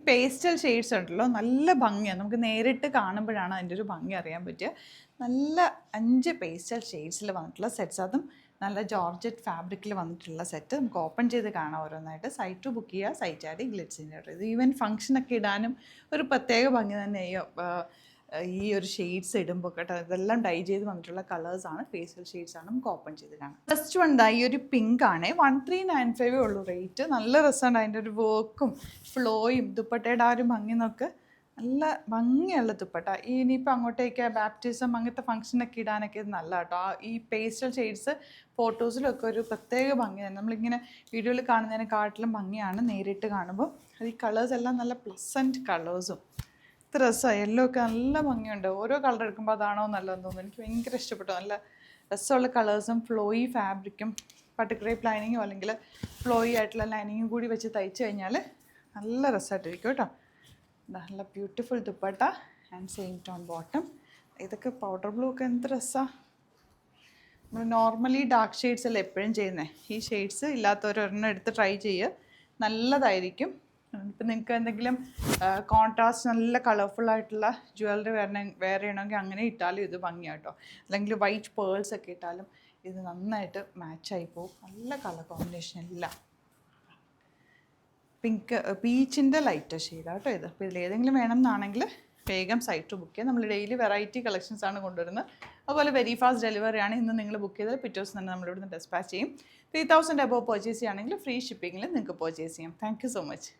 Pastel shades ഉണ്ടല്ലോ നല്ല ഭംഗിയാണ്. നമുക്ക് നേരിട്ട് കാണുമ്പോഴാണ് അതിൻ്റെ ഒരു ഭംഗി അറിയാൻ പറ്റുക. നല്ല 5 പേസ്റ്റൽ ഷെയ്ഡ്സിൽ വന്നിട്ടുള്ള സെറ്റ്സ്, അതും നല്ല ജോർജറ്റ് ഫാബ്രിക്കിൽ വന്നിട്ടുള്ള സെറ്റ്. നമുക്ക് ഓപ്പൺ ചെയ്ത് കാണാം ഓരോന്നായിട്ട്. സൈറ്റ് ബുക്ക് ചെയ്യുക, സൈറ്റ് ആഡ് ഗ്ലിറ്റ്സിൻ്റെ. ഇത് ഈവൻ ഫംഗ്ഷനൊക്കെ ഇടാനും ഒരു പ്രത്യേക ഭംഗി തന്നെ ഈ ഒരു ഷെയ്ഡ്സ് ഇടുമ്പോൾ കേട്ടോ. ഇതെല്ലാം ഡൈ ചെയ്ത് വന്നിട്ടുള്ള കളേഴ്സാണ്, ഫേഷ്യൽ ഷെയ്ഡ്സാണ്. നമുക്ക് ഓപ്പൺ ചെയ്ത് കാണാം. ഫസ്റ്റ് വൺ ഈ ഒരു പിങ്ക് ആണ്. 1395 ഉള്ളൂ റേറ്റ്. നല്ല രസമുണ്ട് അതിൻ്റെ ഒരു വർക്കും ഫ്ലോയും ദുപ്പട്ടയുടെ ആ ഒരു ഭംഗി നോക്ക്. നല്ല ഭംഗിയുള്ള ദുപ്പട്ട. ഇനിയിപ്പോൾ അങ്ങോട്ടേക്ക് ബാപ്റ്റിസം അങ്ങനത്തെ ഫംഗ്ഷനൊക്കെ ഇടാനൊക്കെ ഇത് നല്ല കേട്ടോ. ഈ പേസ്റ്റൽ ഷെയ്ഡ്സ് ഫോട്ടോസിലൊക്കെ ഒരു പ്രത്യേക ഭംഗിയാണ്. നമ്മളിങ്ങനെ വീഡിയോയിൽ കാണുന്നതിനെക്കാട്ടിലും ഭംഗിയാണ് നേരിട്ട് കാണുമ്പോൾ. അത് ഈ കളേഴ്സ് എല്ലാം നല്ല പ്ലസൻറ്റ് കളേഴ്സും. ഇത്ര രസമാണ്. യെല്ലോ ഒക്കെ നല്ല ഭംഗിയുണ്ട്. ഓരോ കളർ എടുക്കുമ്പോൾ അതാണോ നല്ലതെന്ന് തോന്നുന്നു. എനിക്ക് ഭയങ്കര ഇഷ്ടപ്പെട്ടു. നല്ല രസമുള്ള കളേഴ്സും ഫ്ലോയി ഫാബ്രിക്കും പട്ടുക്രേപ്പ് ലൈനിങ്ങോ അല്ലെങ്കിൽ ഫ്ലോയി ആയിട്ടുള്ള ലൈനിങ്ങും കൂടി വെച്ച് തയ്ച്ചു കഴിഞ്ഞാൽ നല്ല രസമായിട്ടിരിക്കും കേട്ടോ. നല്ല beautiful dupatta and same tone bottom. ഇതൊക്കെ പൗഡർ ബ്ലൂ ഒക്കെ എന്ത് രസമാണ്. നമ്മൾ നോർമലി ഡാർക്ക് ഷെയ്ഡ്സ് അല്ലേ എപ്പോഴും ചെയ്യുന്നത്. ഈ ഷെയ്ഡ്സ് ഇല്ലാത്തവരൊരെണ്ണം എടുത്ത് ട്രൈ ചെയ്യുക, നല്ലതായിരിക്കും. ഇപ്പം നിങ്ങൾക്ക് എന്തെങ്കിലും കോൺട്രാസ്റ്റ് നല്ല കളർഫുള്ളായിട്ടുള്ള ജ്വല്ലറി വെയർ ചെയ്യണമെങ്കിൽ അങ്ങനെ ഇട്ടാലും ഇത് ഭംഗിയാട്ടോ. അല്ലെങ്കിൽ വൈറ്റ് പേൾസ് ഒക്കെ ഇട്ടാലും ഇത് നന്നായിട്ട് മാച്ചായി പോകും. നല്ല കളർ കോമ്പിനേഷൻ എല്ലാം. പിങ്ക് പീച്ചിൻ്റെ ലൈറ്റർ ഷെയ്ഡാണ് കേട്ടോ ഇത്. അപ്പോൾ ഇതിലേതെങ്കിലും വേണമെന്നാണെങ്കിൽ വേഗം സൈറ്റ് ബുക്ക് ചെയ്യുക. നമ്മൾ ഡെയിലി വെറൈറ്റി കളക്ഷൻസാണ് കൊണ്ടുവരുന്നത്. അതുപോലെ വെരി ഫാസ്റ്റ് ഡെലിവറിയാണ്. ഇന്ന് നിങ്ങൾ ബുക്ക് ചെയ്താൽ പിറ്റേ ദിവസം തന്നെ നമ്മളിവിടുന്ന് ഡെസ്പാച്ച് ചെയ്യും. 3000 അബോവ് പർച്ചേസ് ചെയ്യുകയാണെങ്കിൽ ഫ്രീ ഷിപ്പിങ്ങിൽ നിങ്ങൾക്ക് പർച്ചേസ് ചെയ്യാം. Thank you so much.